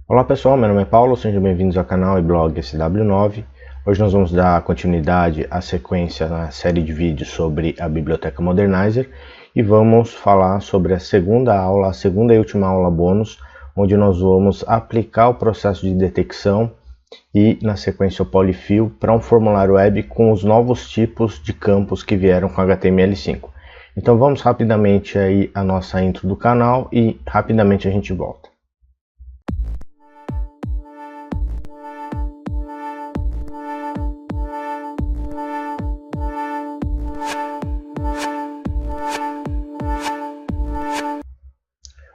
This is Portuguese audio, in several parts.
Olá pessoal, meu nome é Paulo, sejam bem-vindos ao canal e blog SW9. Hoje nós vamos dar continuidade à sequência na série de vídeos sobre a Biblioteca Modernizer e vamos falar sobre a segunda aula, a segunda e última aula bônus, onde nós vamos aplicar o processo de detecção e na sequência o polyfill para um formulário web com os novos tipos de campos que vieram com HTML5. Então vamos rapidamente aí a nossa intro do canal e rapidamente a gente volta.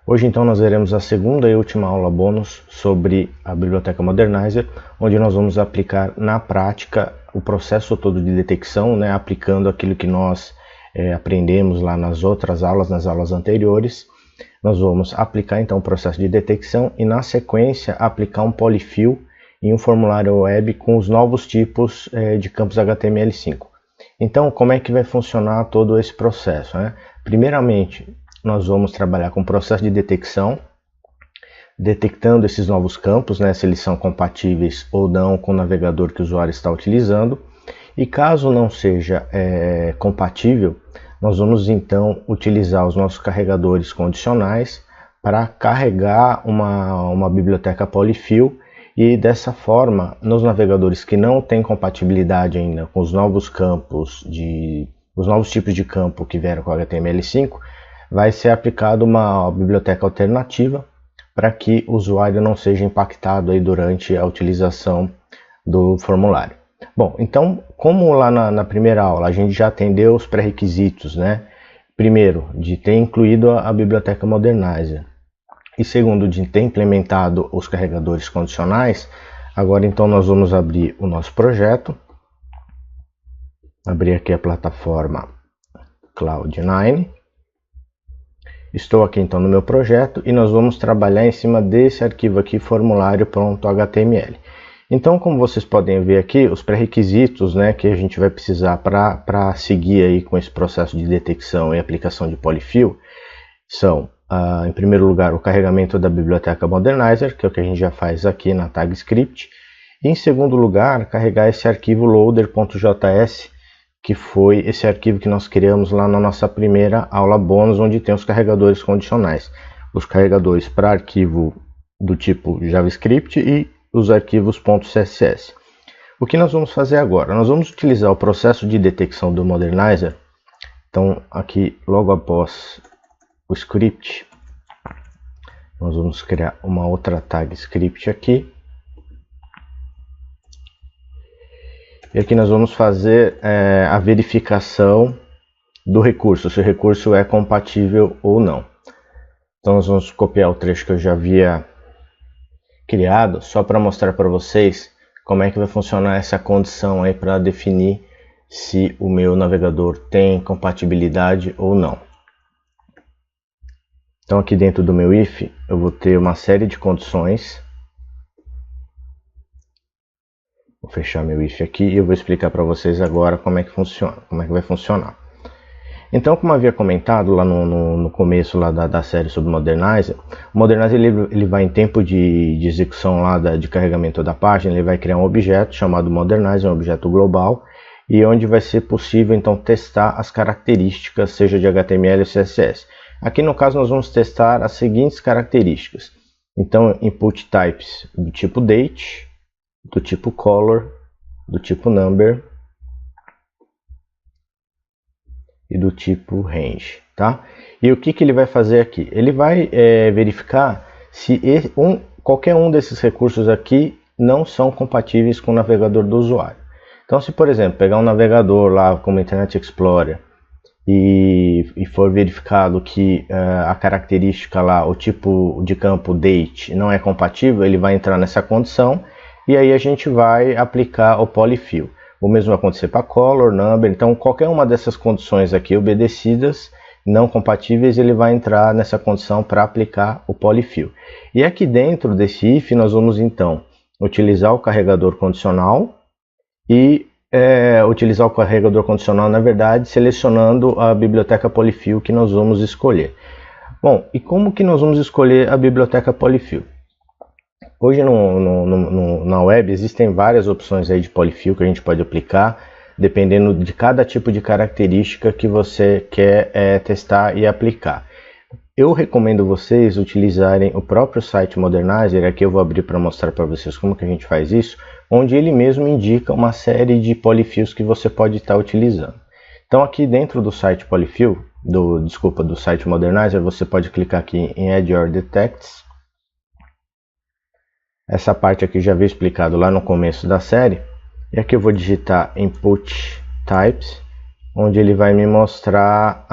Hoje então nós veremos a segunda e última aula bônus sobre a Biblioteca Modernizer, onde nós vamos aplicar na prática o processo todo de detecção, aplicando aquilo que nós aprendemos lá nas outras aulas, nas aulas anteriores. Nós vamos aplicar então o processo de detecção e na sequência aplicar um polyfill em um formulário web com os novos tipos de campos HTML5. Então como é que vai funcionar todo esse processo, Primeiramente, nós vamos trabalhar com o processo de detecção, detectando esses novos campos, se eles são compatíveis ou não com o navegador que o usuário está utilizando. E caso não seja compatível, nós vamos então utilizar os nossos carregadores condicionais para carregar uma biblioteca polyfill e dessa forma, nos navegadores que não têm compatibilidade ainda com os novos campos, os novos tipos de campo que vieram com HTML5, vai ser aplicada uma biblioteca alternativa para que o usuário não seja impactado aí durante a utilização do formulário. Bom, então, como lá na primeira aula a gente já atendeu os pré-requisitos, Primeiro, de ter incluído a biblioteca Modernizer e segundo, de ter implementado os carregadores condicionais, agora então nós vamos abrir o nosso projeto, abrir aqui a plataforma Cloud9. Estou aqui então no meu projeto e nós vamos trabalhar em cima desse arquivo aqui, formulário.html. Então, como vocês podem ver aqui, os pré-requisitos que a gente vai precisar para seguir aí com esse processo de detecção e aplicação de polyfill são, em primeiro lugar, o carregamento da biblioteca Modernizer, que é o que a gente já faz aqui na tag script, e em segundo lugar, carregar esse arquivo loader.js, que foi esse arquivo que nós criamos lá na nossa primeira aula bônus, onde tem os carregadores condicionais. Os carregadores para arquivo do tipo JavaScript e os arquivos .css. O que nós vamos fazer agora? Nós vamos utilizar o processo de detecção do Modernizer. Então, aqui, logo após o script, nós vamos criar uma outra tag script aqui. E aqui nós vamos fazer a verificação do recurso, se o recurso é compatível ou não. Então nós vamos copiar o trecho que eu já havia criado, só para mostrar para vocês como é que vai funcionar essa condição aí para definir se o meu navegador tem compatibilidade ou não. Então aqui dentro do meu if eu vou ter uma série de condições. Vou fechar meu if aqui e eu vou explicar para vocês agora como é que funciona, como é que vai funcionar. Então, como havia comentado lá no começo lá da série sobre o Modernizer, o Modernizer ele vai em tempo de execução lá de carregamento da página, ele vai criar um objeto chamado Modernizer, um objeto global, e onde vai ser possível então testar as características, seja de HTML ou CSS. Aqui no caso nós vamos testar as seguintes características. Então, input types do tipo date, do tipo color, do tipo number e do tipo range, tá? E o que ele vai fazer aqui? Ele vai verificar se qualquer um desses recursos aqui não são compatíveis com o navegador do usuário. Então, se por exemplo pegar um navegador lá como Internet Explorer e for verificado que a característica lá, o tipo de campo date não é compatível, ele vai entrar nessa condição. E aí a gente vai aplicar o polyfill. O mesmo vai acontecer para color, number. Então qualquer uma dessas condições aqui obedecidas, não compatíveis, ele vai entrar nessa condição para aplicar o polyfill. E aqui dentro desse if nós vamos então utilizar o carregador condicional e utilizar o carregador condicional, na verdade, selecionando a biblioteca polyfill que nós vamos escolher. Bom, e como que nós vamos escolher a biblioteca polyfill? Hoje na web existem várias opções aí de polyfill que a gente pode aplicar, dependendo de cada tipo de característica que você quer testar e aplicar. Eu recomendo vocês utilizarem o próprio site Modernizer, aqui eu vou abrir para mostrar para vocês como que a gente faz isso, onde ele mesmo indica uma série de polyfills que você pode estar utilizando. Então aqui dentro do site polyfill, do site Modernizer, você pode clicar aqui em Add Your Detects. Essa parte aqui já veio explicado lá no começo da série. E aqui eu vou digitar Input Types, onde ele vai me mostrar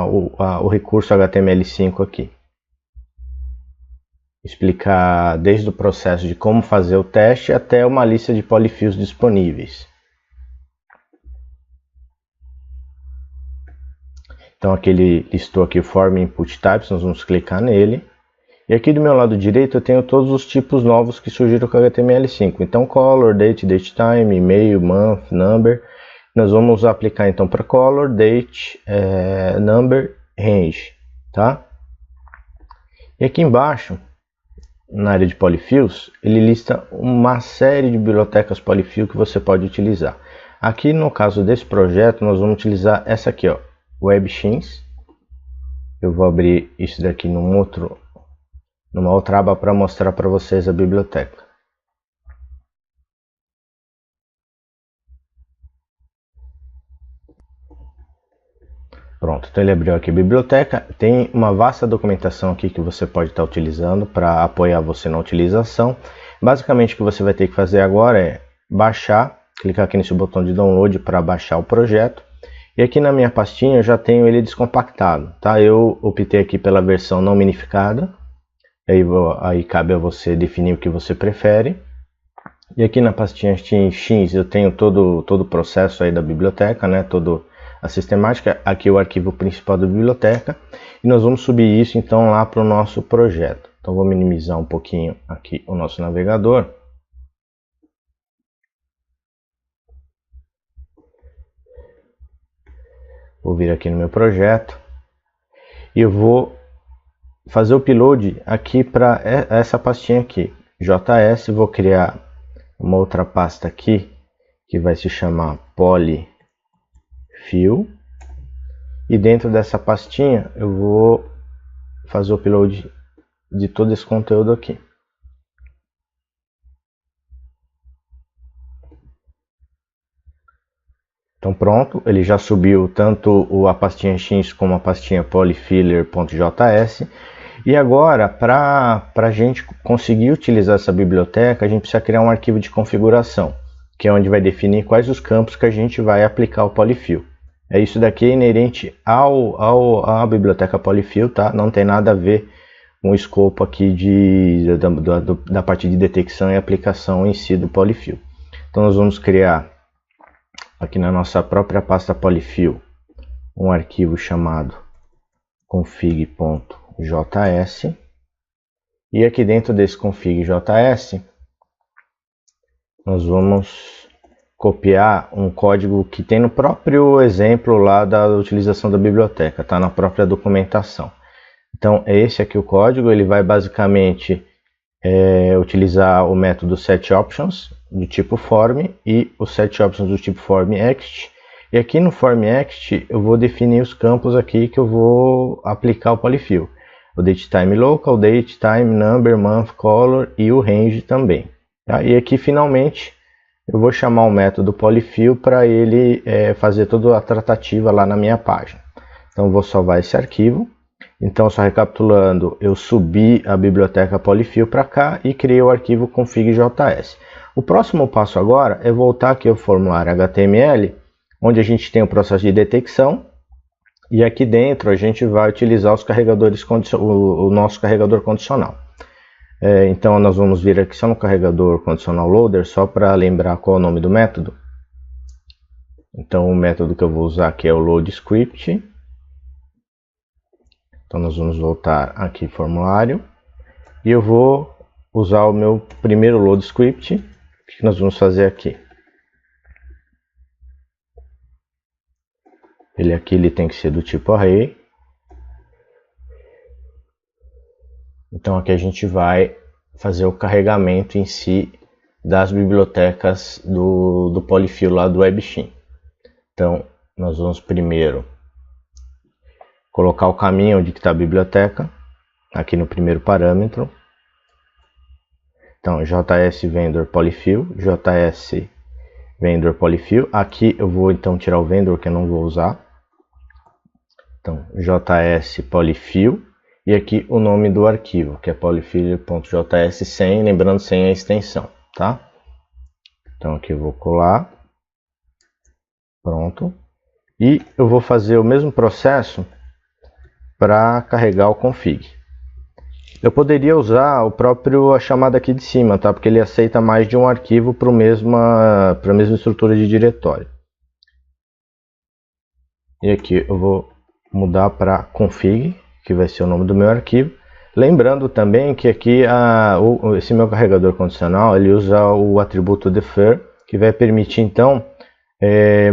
o recurso HTML5 aqui. Explicar desde o processo de como fazer o teste até uma lista de polyfills disponíveis. Então aqui ele listou aqui o Form Input Types, nós vamos clicar nele. E aqui do meu lado direito eu tenho todos os tipos novos que surgiram com HTML5. Então Color, Date, Datetime, Email, Month, Number. Nós vamos aplicar então para Color, Date, Number, Range, tá? E aqui embaixo, na área de polyfills, ele lista uma série de bibliotecas polyfill que você pode utilizar. Aqui no caso desse projeto nós vamos utilizar essa aqui, ó, WebSheets. Eu vou abrir isso daqui numa outra aba para mostrar para vocês a biblioteca. Pronto, então ele abriu aqui a biblioteca. Tem uma vasta documentação aqui que você pode estar utilizando para apoiar você na utilização. Basicamente o que você vai ter que fazer agora é baixar, clicar aqui nesse botão de download para baixar o projeto. E aqui na minha pastinha eu já tenho ele descompactado, tá? Eu optei aqui pela versão não minificada. Aí cabe a você definir o que você prefere. E aqui na pastinha X eu tenho todo o processo aí da biblioteca, né? Toda a sistemática. Aqui o arquivo principal da biblioteca. E nós vamos subir isso então lá para o nosso projeto. Então vou minimizar um pouquinho aqui o nosso navegador. Vou vir aqui no meu projeto. E eu vou fazer o upload aqui para essa pastinha aqui, JS. Vou criar uma outra pasta aqui que vai se chamar polyfill, e dentro dessa pastinha eu vou fazer o upload de todo esse conteúdo aqui. Então pronto, ele já subiu tanto a pastinha X como a pastinha polyfiller.js. E agora, para a gente conseguir utilizar essa biblioteca, a gente precisa criar um arquivo de configuração, que é onde vai definir quais os campos que a gente vai aplicar o polyfill. Isso daqui é inerente à biblioteca polyfill, tá? Não tem nada a ver com o escopo aqui da parte de detecção e aplicação em si do polyfill. Então nós vamos criar aqui na nossa própria pasta polyfill um arquivo chamado config.js, e aqui dentro desse config.js nós vamos copiar um código que tem no próprio exemplo lá da utilização da biblioteca, tá na própria documentação. Então é esse aqui o código. Ele vai basicamente utilizar o método setOptions do tipo form e o setOptions do tipo formAct. E aqui no formAct eu vou definir os campos aqui que eu vou aplicar o polyfill: o datetime local, datetime, number, month, color e o range também, tá? E aqui finalmente eu vou chamar o método polyfill para ele fazer toda a tratativa lá na minha página. Então eu vou salvar esse arquivo. Então, só recapitulando, eu subi a biblioteca polyfill para cá e criei o arquivo config.js. O próximo passo agora é voltar aqui ao formulário HTML, onde a gente tem o processo de detecção, e aqui dentro a gente vai utilizar os carregadores, o nosso carregador condicional. Então nós vamos vir aqui só no carregador condicional loader, só para lembrar qual é o nome do método. Então o método que eu vou usar aqui é o loadScript. Então nós vamos voltar aqui formulário, e eu vou usar o meu primeiro loadScript. O que nós vamos fazer aqui? Ele tem que ser do tipo array. Então aqui a gente vai fazer o carregamento em si das bibliotecas do Polyfill lá do WebShim. Então, nós vamos primeiro colocar o caminho onde está a biblioteca, aqui no primeiro parâmetro. Então, JS Vendor Polyfill, JS Vendor Polyfill. Aqui eu vou então tirar o vendor que eu não vou usar. Então, JS Polyfill. E aqui o nome do arquivo, que é polyfill.js sem, lembrando sem a extensão, tá? Então aqui eu vou colar. Pronto. E eu vou fazer o mesmo processo para carregar o config. Eu poderia usar a chamada aqui de cima, tá? Porque ele aceita mais de um arquivo para a mesma estrutura de diretório. E aqui eu vou mudar para config, que vai ser o nome do meu arquivo. Lembrando também que aqui esse meu carregador condicional, ele usa o atributo defer, que vai permitir então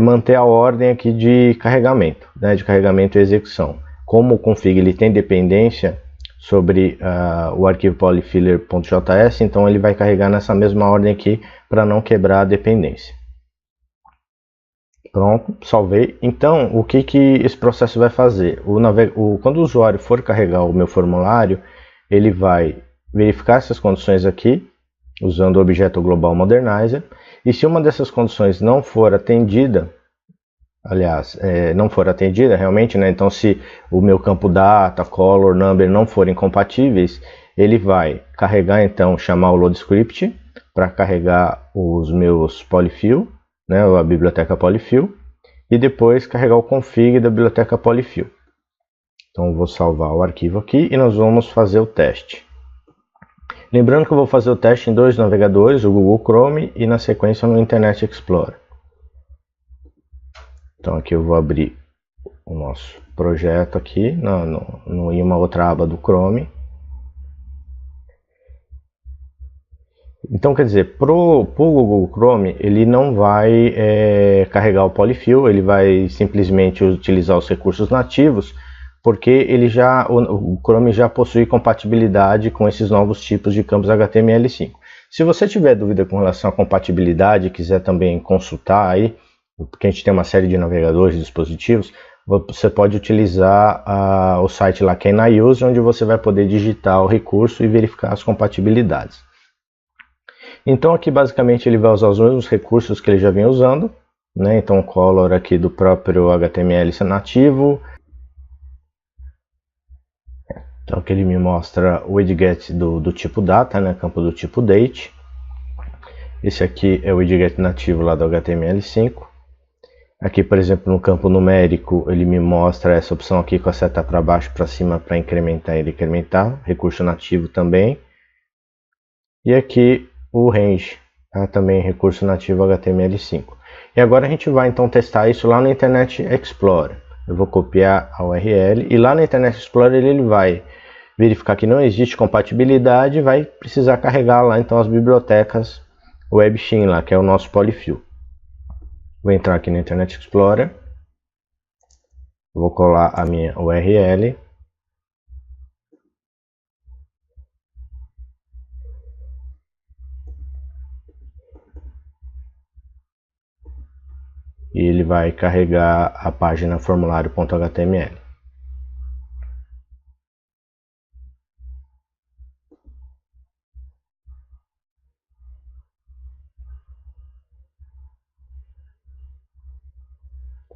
manter a ordem aqui de carregamento, né, de carregamento e execução. Como o config ele tem dependência sobre o arquivo polyfiller.js, então ele vai carregar nessa mesma ordem aqui para não quebrar a dependência. Pronto, salvei. Então, o que esse processo vai fazer? Quando o usuário for carregar o meu formulário, ele vai verificar essas condições aqui, usando o objeto global modernizer. E se uma dessas condições não for atendida, aliás, não for atendida realmente, né? Então, se o meu campo data, color, number não forem compatíveis, ele vai carregar, então, chamar o load script para carregar os meus polyfill, né, a biblioteca Polyfill, e depois carregar o config da biblioteca Polyfill. Então eu vou salvar o arquivo aqui e nós vamos fazer o teste. Lembrando que eu vou fazer o teste em dois navegadores, o Google Chrome e na sequência no Internet Explorer. Então aqui eu vou abrir o nosso projeto aqui em uma outra aba do Chrome. Então, quer dizer, para o Google Chrome, ele não vai carregar o Polyfill, ele vai simplesmente utilizar os recursos nativos, porque o Chrome já possui compatibilidade com esses novos tipos de campos HTML5. Se você tiver dúvida com relação à compatibilidade e quiser também consultar aí, porque a gente tem uma série de navegadores e dispositivos, você pode utilizar o site lá que é na Use, onde você vai poder digitar o recurso e verificar as compatibilidades. Então aqui basicamente ele vai usar os mesmos recursos que ele já vem usando, né? Então o color aqui do próprio HTML nativo. Então aqui ele me mostra o widget do tipo data, né? Campo do tipo date. Esse aqui é o widget nativo lá do HTML5. Aqui, por exemplo, no campo numérico, ele me mostra essa opção aqui com a seta para baixo, para cima, para incrementar e decrementar. Recurso nativo também. E aqui o range, tá? Também recurso nativo HTML5. E agora a gente vai então testar isso lá no Internet Explorer. Eu vou copiar a URL e lá no Internet Explorer ele vai verificar que não existe compatibilidade e vai precisar carregar lá então as bibliotecas WebShim lá, que é o nosso Polyfill. Vou entrar aqui no Internet Explorer, vou colar a minha URL. E ele vai carregar a página formulário.html.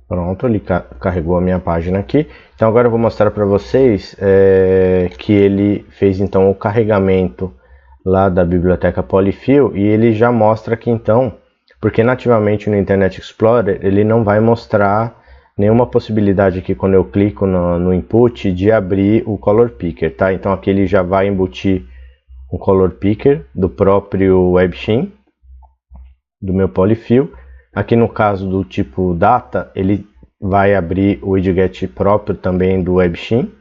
Pronto, ele carregou a minha página aqui. Então agora eu vou mostrar para vocês que ele fez então o carregamento lá da biblioteca Polyfill e ele já mostra aqui então, porque nativamente no Internet Explorer ele não vai mostrar nenhuma possibilidade aqui quando eu clico no input de abrir o Color Picker, tá? Então aqui ele já vai embutir o Color Picker do próprio WebShim, do meu Polyfill. Aqui no caso do tipo data, ele vai abrir o widget próprio também do WebShim.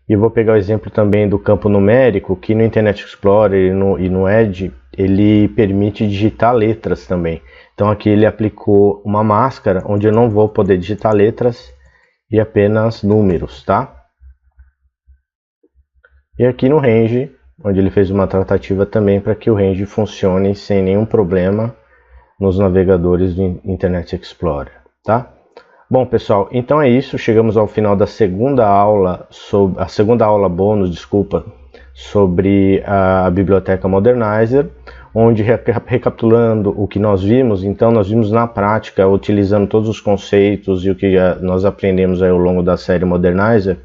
E eu vou pegar o exemplo também do campo numérico, que no Internet Explorer e no Edge, ele permite digitar letras também. Então aqui ele aplicou uma máscara, onde eu não vou poder digitar letras e apenas números, tá? E aqui no range, onde ele fez uma tratativa também para que o Range funcione sem nenhum problema nos navegadores do Internet Explorer, tá? Bom, pessoal, então é isso. Chegamos ao final da segunda aula, bônus, sobre a biblioteca Modernizer, onde, recapitulando o que nós vimos, então nós vimos na prática, utilizando todos os conceitos e o que nós aprendemos aí ao longo da série Modernizer.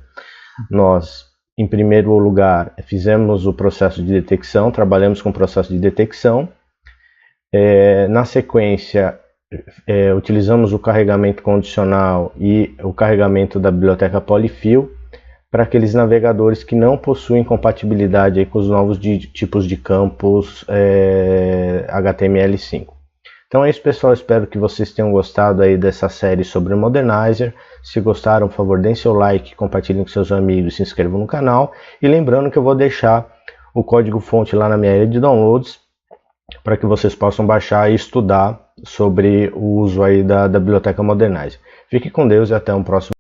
Nós, em primeiro lugar, fizemos o processo de detecção, trabalhamos com o processo de detecção. Na sequência, utilizamos o carregamento condicional e o carregamento da biblioteca Polyfill para aqueles navegadores que não possuem compatibilidade aí com os novos tipos de campos HTML5. Então é isso, pessoal, espero que vocês tenham gostado aí dessa série sobre o Modernizer. Se gostaram, por favor, deem seu like, compartilhem com seus amigos, se inscrevam no canal. E lembrando que eu vou deixar o código-fonte lá na minha área de downloads, para que vocês possam baixar e estudar sobre o uso aí da biblioteca Modernizer. Fique com Deus e até um próximo